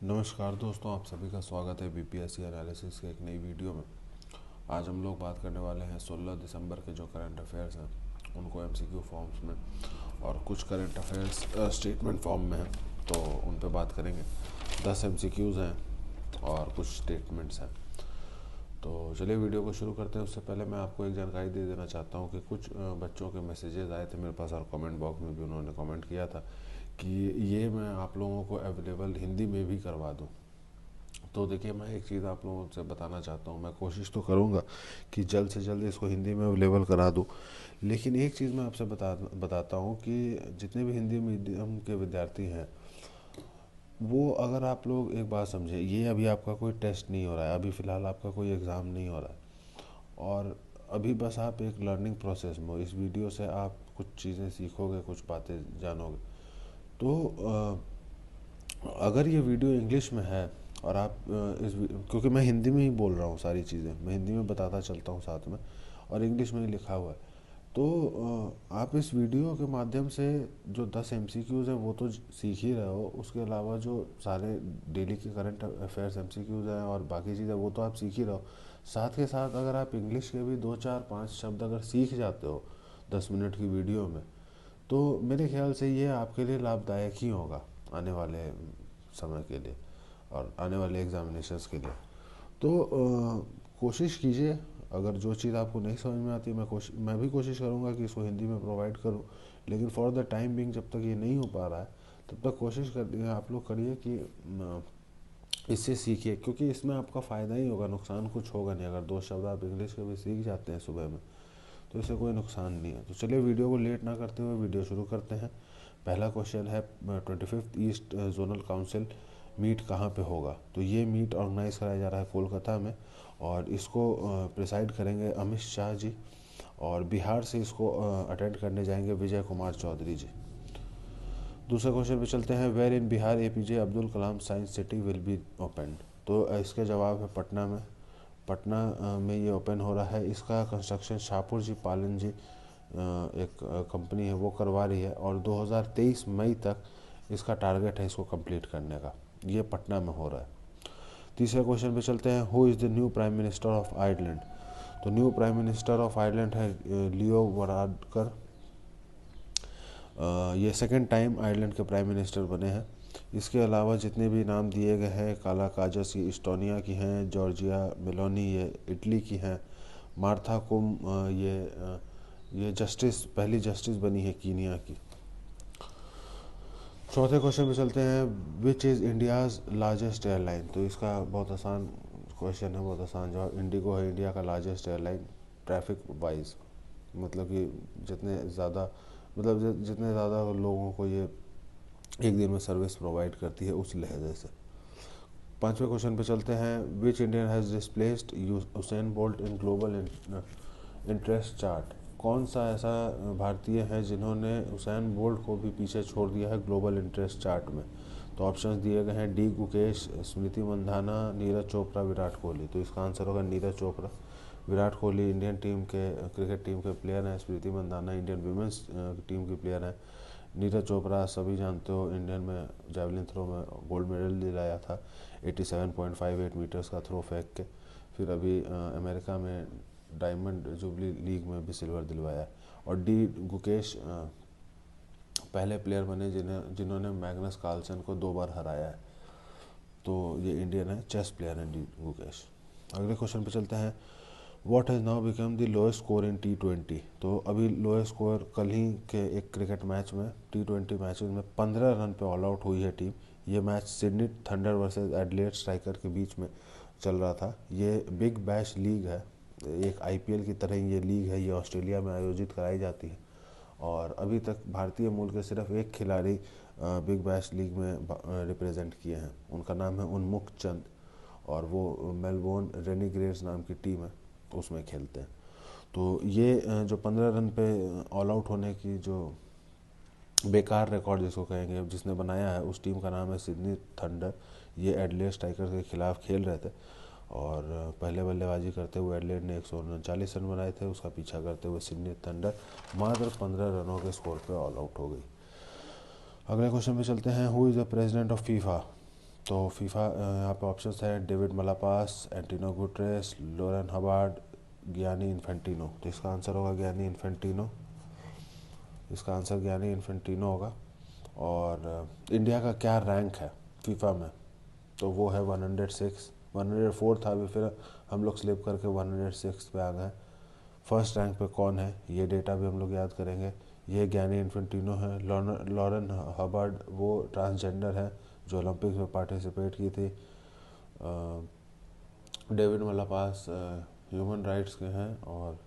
नमस्कार दोस्तों, आप सभी का स्वागत है बीपीएससी एनालिसिस के एक नई वीडियो में। आज हम लोग बात करने वाले हैं 16 दिसंबर के जो करंट अफेयर्स हैं उनको एमसीक्यू फॉर्म्स में और कुछ करंट अफेयर्स स्टेटमेंट फॉर्म में हैं, तो उन पे बात करेंगे। 10 एमसीक्यूज़ हैं और कुछ स्टेटमेंट्स हैं। तो चलिए वीडियो को शुरू करते हैं। उससे पहले मैं आपको एक जानकारी दे देना चाहता हूँ कि कुछ बच्चों के मैसेजेस आए थे मेरे पास और कमेंट बॉक्स में भी उन्होंने कमेंट किया था कि ये मैं आप लोगों को अवेलेबल हिंदी में भी करवा दूँ। तो देखिए, मैं एक चीज़ आप लोगों से बताना चाहता हूँ। मैं कोशिश तो करूँगा कि जल्द से जल्द इसको हिंदी में अवेलेबल करा दूँ, लेकिन एक चीज़ मैं आपसे बताता हूँ कि जितने भी हिंदी मीडियम के विद्यार्थी हैं, वो अगर आप लोग एक बात समझे, ये अभी आपका कोई टेस्ट नहीं हो रहा है, अभी फ़िलहाल आपका कोई एग्ज़ाम नहीं हो रहा है, और अभी बस आप एक लर्निंग प्रोसेस में हो। इस वीडियो से आप कुछ चीज़ें सीखोगे, कुछ बातें जानोगे। तो अगर ये वीडियो इंग्लिश में है और आप क्योंकि मैं हिंदी में ही बोल रहा हूँ, सारी चीज़ें मैं हिंदी में बताता चलता हूँ साथ में, और इंग्लिश में ही लिखा हुआ है। तो आप इस वीडियो के माध्यम से जो 10 एमसीक्यूज़ हैं वो तो सीख ही रहे हो, उसके अलावा जो सारे डेली के करंट अफेयर्स एमसीक्यूज़ हैं और बाकी चीज़ें वो तो आप सीख ही रहे हो। साथ के साथ अगर आप इंग्लिश के भी 2 4 5 शब्द अगर सीख जाते हो 10 मिनट की वीडियो में, तो मेरे ख्याल से ये आपके लिए लाभदायक ही होगा आने वाले समय के लिए और आने वाले एग्जामिनेशंस के लिए। तो कोशिश कीजिए, अगर जो चीज़ आपको नहीं समझ में आती है, मैं भी कोशिश करूँगा कि इसको हिंदी में प्रोवाइड करूँ, लेकिन फॉर द टाइम बिंग जब तक ये नहीं हो पा रहा है तब तक कोशिश कर आप लोग करिए कि इससे सीखिए, क्योंकि इसमें आपका फ़ायदा ही होगा, नुकसान कुछ होगा नहीं। अगर 2 शब्द आप इंग्लिश के भी सीख जाते हैं सुबह में तो इससे कोई नुकसान नहीं है। तो चलिए वीडियो को लेट ना करते हुए वीडियो शुरू करते हैं। पहला क्वेश्चन है 25th east zonal council meet कहाँ पे होगा। तो ये मीट ऑर्गेनाइज कराया जा रहा है कोलकाता में, और इसको प्रिसाइड करेंगे अमित शाह जी, और बिहार से इसको अटेंड करने जाएंगे विजय कुमार चौधरी जी। दूसरे क्वेश्चन पे चलते हैं। Where in Bihar APJ Abdul Kalam science city will be open. तो इसका जवाब है पटना में। पटना में ये ओपन हो रहा है। इसका कंस्ट्रक्शन शाहपुर जी पालन जी एक कंपनी है वो करवा रही है, और 2023 मई तक इसका टारगेट है इसको कंप्लीट करने का। ये पटना में हो रहा है। तीसरे क्वेश्चन पे चलते हैं। Who is the new prime minister of Ireland. तो new prime minister of Ireland है लियो वराडकर। ये सेकंड टाइम आयरलैंड के प्राइम मिनिस्टर बने हैं। इसके अलावा जितने भी नाम दिए गए हैं, काला काजस ये इस्टोनिया की हैं, जॉर्जिया मेलोनी ये इटली की हैं, मार्था कुम ये जस्टिस पहली जस्टिस बनी है कीनिया की। चौथे क्वेश्चन पे चलते हैं। Which is India's largest airline. तो इसका बहुत आसान क्वेश्चन है, बहुत आसान जवाब। इंडिगो है इंडिया का लार्जेस्ट एयरलाइन ट्रैफिक वाइज, मतलब कि जितने ज़्यादा लोगों को ये एक दिन में सर्विस प्रोवाइड करती है उस लहजे से। पांचवें क्वेश्चन पे चलते हैं। Which Indian has displaced Usain bolt in global interest chart. कौन सा ऐसा भारतीय है जिन्होंने हुसैन बोल्ट को भी पीछे छोड़ दिया है ग्लोबल इंटरेस्ट चार्ट में। तो ऑप्शंस दिए गए हैं। डी गुकेश, स्मृति मंधाना, नीरज चोपड़ा, विराट कोहली। तो इसका आंसर होगा नीरज चोपड़ा। विराट कोहली इंडियन टीम के क्रिकेट टीम के प्लेयर हैं। Smriti Mandhana Indian women's team की प्लेयर हैं। नीरज चोपड़ा सभी जानते हो, इंडियन में जैवलिन थ्रो में गोल्ड मेडल दिलाया था 87.58 मीटर्स का थ्रो फेंक के। फिर अभी अमेरिका में डायमंड जुबली लीग में भी सिल्वर दिलवाया। और डी गुकेश पहले प्लेयर बने जिन्होंने मैग्नस कार्लसन को 2 बार हराया है। तो ये इंडियन है, चेस प्लेयर है डी गुकेश। अगले क्वेश्चन पे चलते हैं। What has now become the lowest score in T20। तो अभी लोएस्ट स्कोर कल ही के एक क्रिकेट मैच में T20 मैचेस में 15 रन पे ऑल आउट हुई है टीम। ये match Sydney thunder versus Adelaide striker के बीच में चल रहा था। ये बिग बैश लीग है, एक आईपीएल की तरह ये लीग है। ये ऑस्ट्रेलिया में आयोजित कराई जाती है, और अभी तक भारतीय मूल के सिर्फ एक खिलाड़ी बिग बैश लीग में रिप्रेजेंट किए हैं। उनका नाम है उन्मुख चंद, और वो मेलबोर्न रेनिग्रेड्स नाम की टीम है उसमें खेलते हैं। तो ये जो 15 रन पे ऑल आउट होने की जो बेकार रिकॉर्ड जिसको कहेंगे जिसने बनाया है, उस टीम का नाम है सिडनी थंडर। ये एडिलेड स्ट्राइकर के खिलाफ खेल रहे थे, और पहले बल्लेबाजी करते हुए एडिलेड ने 139 रन बनाए थे। उसका पीछा करते हुए सिडनी थंडर मात्र 15 रनों के स्कोर पे ऑल आउट हो गई। अगले क्वेश्चन पे चलते हैं। Who is the president of FIFA. तो फीफा यहाँ पे ऑप्शंस हैं डेविड मलापास, एंटिनो गुटरेस, लोरेन हबार्ड, गियानी इन्फेंटिनो। तो इसका आंसर होगा गियानी इन्फेंटिनो। इसका आंसर गियानी इन्फेंटिनो होगा। और इंडिया का क्या रैंक है फीफा में, तो वो है 106। 104 था, अभी फिर हम लोग स्लिप करके 106 पे आ गए। फर्स्ट रैंक पे कौन है, ये डेटा भी हम लोग याद करेंगे। ये गियानी इन्फेंटिनो है। लॉरेन हबार्ड वो ट्रांसजेंडर है जो ओलंपिक्स में पार्टिसिपेट की थी। डेविड मलापास ह्यूमन राइट्स के हैं। और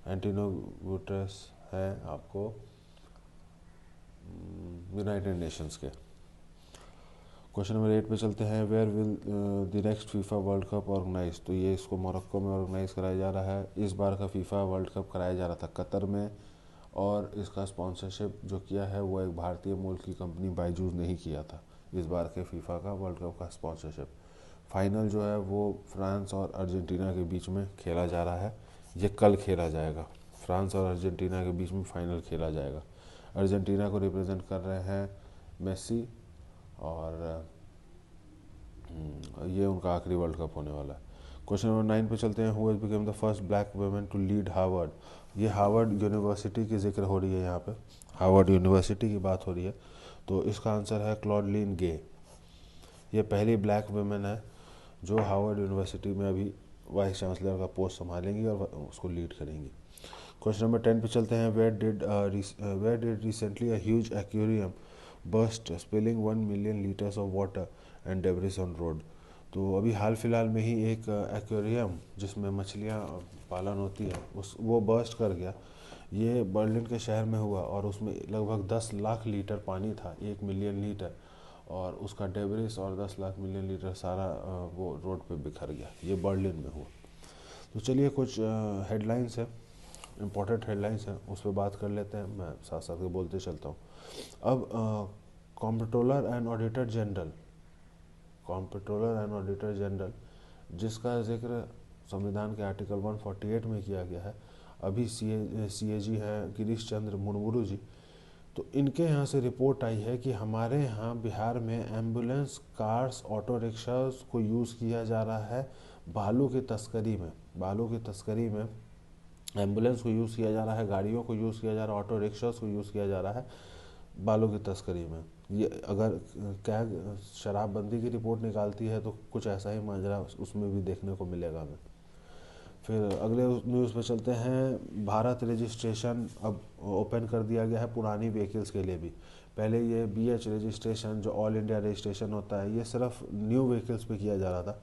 एंटिनो गुटेरेस है आपको यूनाइटेड नेशंस के। क्वेश्चन नंबर 8 पे चलते हैं। Where will the next FIFA World Cup organise. तो ये इसको मोरक्को में ऑर्गेनाइज कराया जा रहा है। इस बार का फीफा वर्ल्ड कप कराया जा रहा था कतर में, और इसका स्पॉन्सरशिप जो किया है वो एक भारतीय मूल की कंपनी बायजूस ने ही किया था। इस बार के फीफा का वर्ल्ड कप का स्पॉन्सरशिप। फाइनल जो है वो फ्रांस और अर्जेंटीना के बीच में खेला जा रहा है। ये कल खेला जाएगा। फ्रांस और अर्जेंटीना के बीच में फाइनल खेला जाएगा। अर्जेंटीना को रिप्रेजेंट कर रहे हैं मेसी, और ये उनका आखिरी वर्ल्ड कप होने वाला है। क्वेश्चन नंबर 9 पे चलते हैं। Who has become the first black women to lead Harvard. ये हार्वर्ड यूनिवर्सिटी की जिक्र हो रही है यहाँ पे, हार्वर्ड यूनिवर्सिटी की बात हो रही है। तो इसका आंसर है क्लॉडलिन गे। ये पहली ब्लैक वुमेन है जो हार्वर्ड यूनिवर्सिटी में अभी वाइस चांसलर का पोस्ट संभालेंगी और उसको लीड करेंगी। क्वेश्चन नंबर 10 पे चलते हैं। Where did recently a huge aquarium burst spilling 1 million litres of water and debris on road. तो अभी हाल फिलहाल में ही एक एक्वेरियम जिसमें मछलियाँ पालन होती है वो बर्स्ट कर गया। ये बर्लिन के शहर में हुआ और उसमें लगभग 10 लाख लीटर पानी था, 1 मिलियन लीटर, और उसका डेब्रिस और 10 लाख मिलियन लीटर सारा वो रोड पे बिखर गया। ये बर्लिन में हुआ। तो चलिए कुछ हेडलाइंस है, इम्पोर्टेंट हेडलाइंस हैं, उस पर बात कर लेते हैं। मैं साथ साथ के बोलते चलता हूँ। अब comptroller and auditor general, comptroller and auditor general जिसका जिक्र संविधान के आर्टिकल 148 में किया गया है, अभी सीएजी हैं गिरीश चंद्र मुर्मू जी। तो इनके यहाँ से रिपोर्ट आई है कि हमारे यहाँ बिहार में एम्बुलेंस, कार्स, ऑटो रिक्शास को यूज़ किया जा रहा है बालू की तस्करी में। बालू की तस्करी में एम्बुलेंस को यूज़ किया जा रहा है, गाड़ियों को यूज़ किया जा रहा है, ऑटो रिक्शास को यूज़ किया जा रहा है बालू की तस्करी में। ये अगर कैग शराबबंदी की रिपोर्ट निकालती है तो कुछ ऐसा ही माजरा उसमें भी देखने को मिलेगा हमें। फिर अगले न्यूज़ पे चलते हैं। भारत रजिस्ट्रेशन अब ओपन कर दिया गया है पुरानी व्हीकल्स के लिए भी। पहले ये BH रजिस्ट्रेशन जो ऑल इंडिया रजिस्ट्रेशन होता है ये सिर्फ न्यू व्हीकल्स पे किया जा रहा था,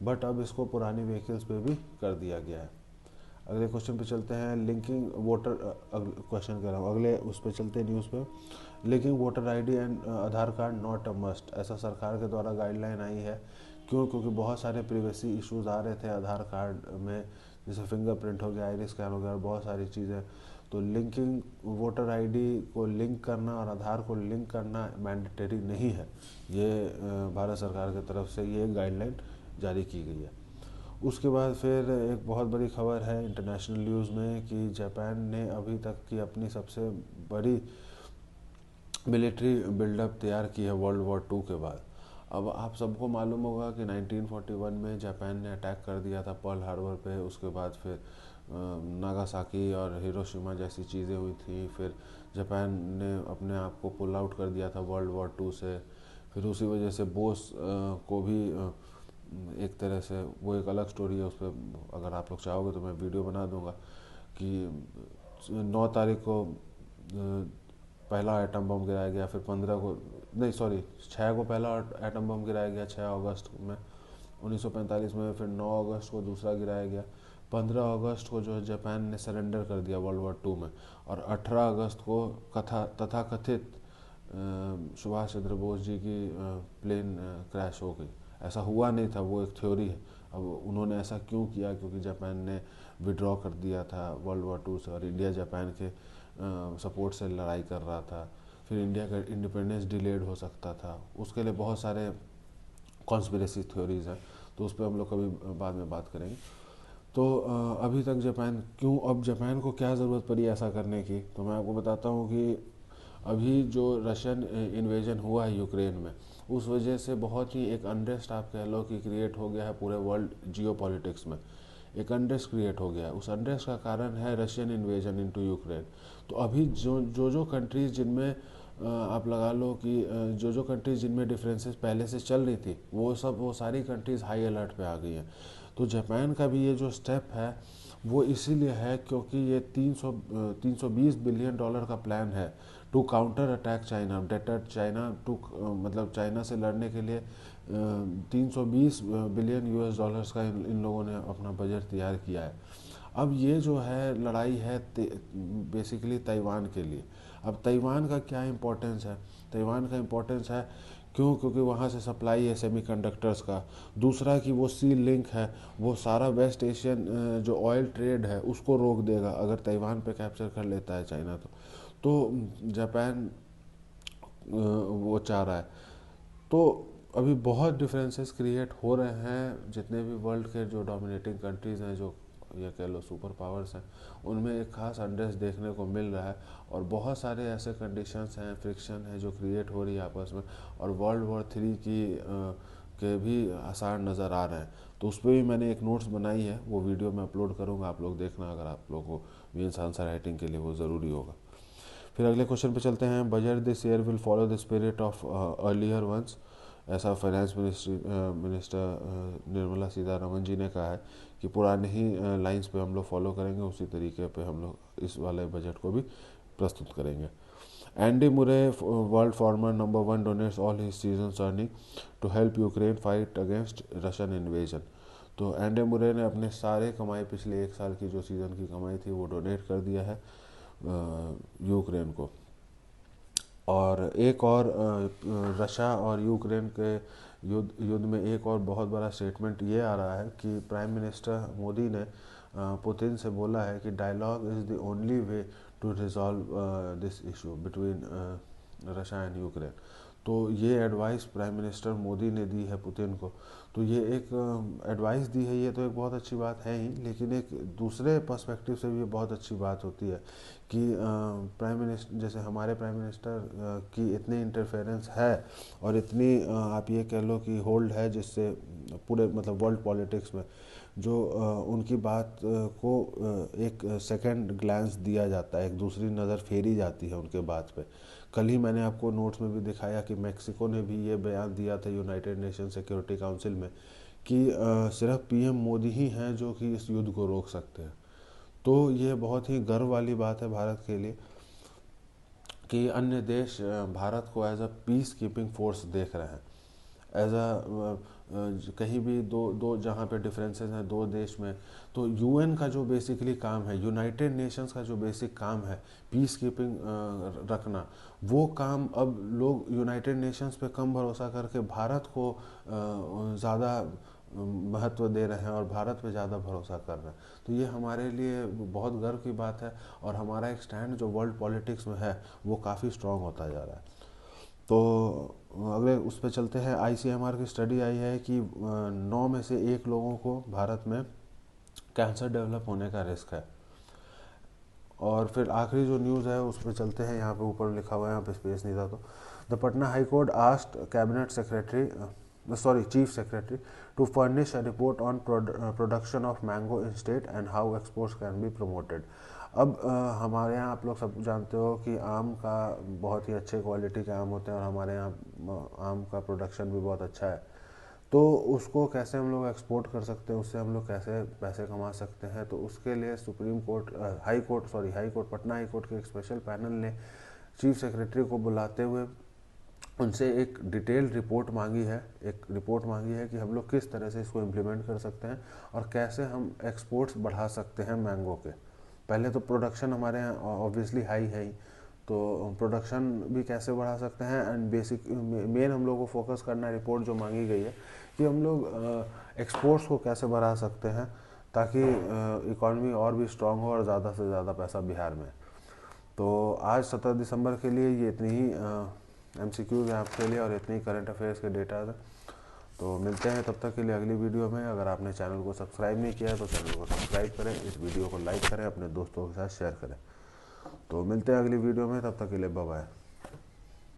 बट अब इसको पुरानी व्हीकल्स पे भी कर दिया गया है। अगले क्वेश्चन पे चलते हैं। लिंकिंग वोटर क्वेश्चन कर रहा हूँ, अगले उस पर चलते हैं न्यूज़ पे। Linking voter ID and Aadhaar card not a must, ऐसा सरकार के द्वारा गाइडलाइन आई है। क्यों? क्योंकि बहुत सारे प्रिवेसी इश्यूज आ रहे थे आधार कार्ड में, जैसे फिंगरप्रिंट हो गया, आइरिस स्कैन हो गया और बहुत सारी चीज़ें। तो लिंकिंग वोटर आईडी को लिंक करना और आधार को लिंक करना मैंडेटरी नहीं है। ये भारत सरकार की तरफ से ये गाइडलाइन जारी की गई है। उसके बाद फिर एक बहुत बड़ी खबर है इंटरनेशनल न्यूज़ में कि जापान ने अभी तक की अपनी सबसे बड़ी मिलिट्री बिल्डअप तैयार की है वर्ल्ड वॉर 2 के बाद। अब आप सबको मालूम होगा कि 1941 में जापान ने अटैक कर दिया था पर्ल हार्बर पे। उसके बाद फिर नागासाकी और हिरोशिमा जैसी चीज़ें हुई थी। फिर जापान ने अपने आप को पुल आउट कर दिया था वर्ल्ड वॉर 2 से। फिर उसी वजह से बोस को भी एक तरह से, वो एक अलग स्टोरी है, उस पर अगर आप लोग चाहोगे तो मैं वीडियो बना दूंगा कि 9 तारीख को पहला एटम बम गिराया गया, फिर 15 को, नहीं सॉरी 6 को पहला एटम बम गिराया गया 6 अगस्त में 1945 में। फिर 9 अगस्त को दूसरा गिराया गया। 15 अगस्त को जो है जापान ने सरेंडर कर दिया वर्ल्ड वॉर 2 में। और 18 अगस्त को तथाकथित सुभाष चंद्र बोस जी की प्लेन क्रैश हो गई। ऐसा हुआ नहीं था, वो एक थ्योरी है। अब उन्होंने ऐसा क्यों किया? क्योंकि जापान ने विड्रॉ कर दिया था वर्ल्ड वॉर 2 से और इंडिया जापान के सपोर्ट से लड़ाई कर रहा था। फिर इंडिया का इंडिपेंडेंस डिलेड हो सकता था। उसके लिए बहुत सारे कॉन्स्पिरेसी थ्योरीज हैं, तो उस पर हम लोग कभी बाद में बात करेंगे। तो अभी तक जापान क्यों, अब जापान को क्या ज़रूरत पड़ी ऐसा करने की? तो मैं आपको बताता हूँ कि अभी जो रशियन इन्वेजन हुआ है यूक्रेन में, उस वजह से बहुत ही एक अनरेस्ट आप कह लो कि क्रिएट हो गया है पूरे वर्ल्ड जियो पॉलिटिक्स में, एक अनरेस्ट क्रिएट हो गया है। उस अनरेस्ट का कारण है रशियन इन्वेजन इनटू यूक्रेन। तो अभी जो कंट्रीज़ जिनमें आप लगा लो कि जो कंट्रीज़ जिनमें डिफरेंसेस पहले से चल रही थी वो सारी कंट्रीज़ हाई अलर्ट पे आ गई हैं। तो जापान का भी ये जो स्टेप है वो इसीलिए है क्योंकि ये 320 बिलियन डॉलर का प्लान है to counter attack China, deter China too, मतलब चाइना से लड़ने के लिए 320 बिलियन यूएस डॉलर्स का इन लोगों ने अपना बजट तैयार किया है। अब ये जो है लड़ाई है बेसिकली ताइवान के लिए। अब ताइवान का क्या इम्पोर्टेंस है? ताइवान का इम्पोर्टेंस है क्योंकि वहाँ से सप्लाई है सेमीकंडक्टर्स का। दूसरा कि वो सी लिंक है, वो सारा वेस्ट एशियन जो ऑयल ट्रेड है उसको रोक देगा अगर ताइवान पे कैप्चर कर लेता है चाइना। तो जापान वो चाह रहा है। तो अभी बहुत डिफरेंसेस क्रिएट हो रहे हैं। जितने भी वर्ल्ड के जो डोमिनेटिंग कंट्रीज़ हैं, जो ये कह लो सुपर पावर्स हैं, उनमें एक खास अनरेस्ट देखने को मिल रहा है। और बहुत सारे ऐसे कंडीशंस हैं, फ्रिक्शन है जो क्रिएट हो रही है आपस में, और वर्ल्ड वॉर 3 के भी आसार नज़र आ रहे हैं। तो उस पर भी मैंने एक नोट्स बनाई है, वो वीडियो मैं अपलोड करूँगा, आप लोग देखना अगर आप लोगों को मेंस आंसर राइटिंग के लिए वो ज़रूरी होगा। फिर अगले क्वेश्चन पे चलते हैं। Budget this year will follow the spirit of earlier ones, ऐसा फाइनेंस मिनिस्टर निर्मला सीतारमन जी ने कहा है कि पुराने ही लाइंस पे हम लोग फॉलो करेंगे, उसी तरीके पे हम लोग इस वाले बजट को भी प्रस्तुत करेंगे। Andy Murray, world former number 1, donates all his seasons earning to help Ukraine fight against Russian invasion. तो एंडी मुरे ने अपने सारे कमाई, पिछले 1 साल की जो सीज़न की कमाई थी, वो डोनेट कर दिया है यूक्रेन को। और एक और रशिया और यूक्रेन के युद्ध में एक और बहुत बड़ा स्टेटमेंट ये आ रहा है कि प्राइम मिनिस्टर मोदी ने पुतिन से बोला है कि dialogue is the only way to resolve this issue between Russia and Ukraine. तो ये एडवाइस प्राइम मिनिस्टर मोदी ने दी है पुतिन को। तो ये एक एडवाइस दी है, ये तो एक बहुत अच्छी बात है ही, लेकिन एक दूसरे पर्सपेक्टिव से भी बहुत अच्छी बात होती है कि प्राइम मिनिस्टर, जैसे हमारे प्राइम मिनिस्टर की इतनी इंटरफेरेंस है और इतनी आप ये कह लो कि होल्ड है, जिससे पूरे मतलब वर्ल्ड पॉलिटिक्स में जो उनकी बात को एक सेकंड ग्लांस दिया जाता है, एक दूसरी नज़र फेरी जाती है उनके बात पे। कल ही मैंने आपको नोट्स में भी दिखाया कि मेक्सिको ने भी ये बयान दिया था यूनाइटेड नेशन सिक्योरिटी काउंसिल में कि सिर्फ पीएम मोदी ही हैं जो कि इस युद्ध को रोक सकते हैं। तो ये बहुत ही गर्व वाली बात है भारत के लिए कि अन्य देश भारत को as a peace keeping force देख रहे हैं, एज अ कहीं भी दो जहाँ पे डिफरेंसेस हैं दो देश में। तो यूएन का जो बेसिकली काम है, यूनाइटेड नेशंस का जो बेसिक काम है पीस कीपिंग रखना, वो काम अब लोग यूनाइटेड नेशंस पे कम भरोसा करके भारत को ज़्यादा महत्व दे रहे हैं और भारत पे ज़्यादा भरोसा कर रहे हैं। तो ये हमारे लिए बहुत गर्व की बात है और हमारा एक स्टैंड जो वर्ल्ड पॉलिटिक्स में है वो काफ़ी स्ट्रॉन्ग होता जा रहा है। तो अगले उस पर चलते हैं। ICMR की स्टडी आई है कि 9 में से 1 लोगों को भारत में कैंसर डेवलप होने का रिस्क है। और फिर आखिरी जो न्यूज़ है उस पर चलते हैं। यहाँ पे ऊपर लिखा हुआ है, यहाँ पे स्पेस नहीं था, तो the Patna high court asked cabinet secretary chief secretary to furnish a report on production of mango in state and how exports can be promoted. अब हमारे यहाँ आप लोग सब जानते हो कि आम का बहुत ही अच्छे क्वालिटी के आम होते हैं और हमारे यहाँ आम का प्रोडक्शन भी बहुत अच्छा है। तो उसको कैसे हम लोग एक्सपोर्ट कर सकते हैं, उससे हम लोग कैसे पैसे कमा सकते हैं। तो उसके लिए high court Patna high court के एक स्पेशल पैनल ने चीफ सेक्रेटरी को बुलाते हुए उनसे एक डिटेल रिपोर्ट मांगी है कि हम लोग किस तरह से इसको इम्प्लीमेंट कर सकते हैं और कैसे हम एक्सपोर्ट्स बढ़ा सकते हैं मैंगो के। पहले तो प्रोडक्शन हमारे यहाँ ऑब्वियसली हाई है ही, तो प्रोडक्शन भी कैसे बढ़ा सकते हैं। एंड बेसिक मेन हम लोग को फोकस करना है, रिपोर्ट जो मांगी गई है कि हम लोग एक्सपोर्ट्स को कैसे बढ़ा सकते हैं ताकि इकॉनमी और भी स्ट्रांग हो और ज़्यादा से ज़्यादा पैसा बिहार में। तो आज 17 दिसंबर के लिए ये इतनी ही MCQs हैं आपके लिए और इतनी करंट अफेयर्स के डेटा है। तो मिलते हैं तब तक के लिए अगली वीडियो में। अगर आपने चैनल को सब्सक्राइब नहीं किया है तो चैनल को सब्सक्राइब करें, इस वीडियो को लाइक करें, अपने दोस्तों के साथ शेयर करें। तो मिलते हैं अगली वीडियो में, तब तक के लिए बाय बाय।